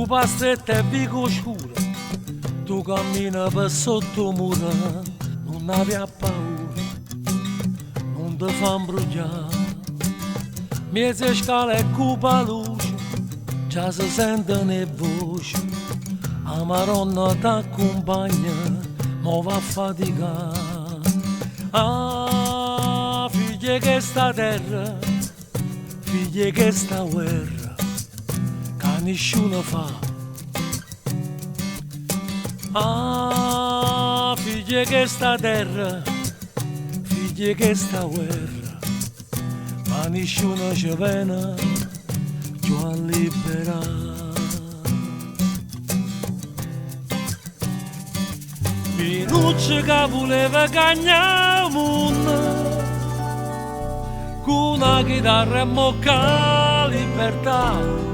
Cuba stretta e vico scura, tu cammina per sotto mura, non avea paura, non ti fa imbrugliare. Miezze scale e cupa luce, già si sentono le voci, la Maronna t'accompagna, mo va a faticare. Ah, figlie che sta terra, figlie che sta guerra, che nessuno fa. Ah, figlie che sta terra, figlie che sta guerra, ma nessuno ci viene più a liberare. Pinuccio che voleva cagnare il mondo, con una chitarra e mocca libertà.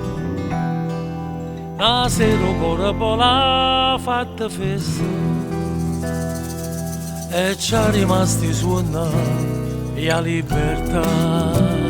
La sera corpo l'ha fatta festa e ci è rimasti suonare la libertà.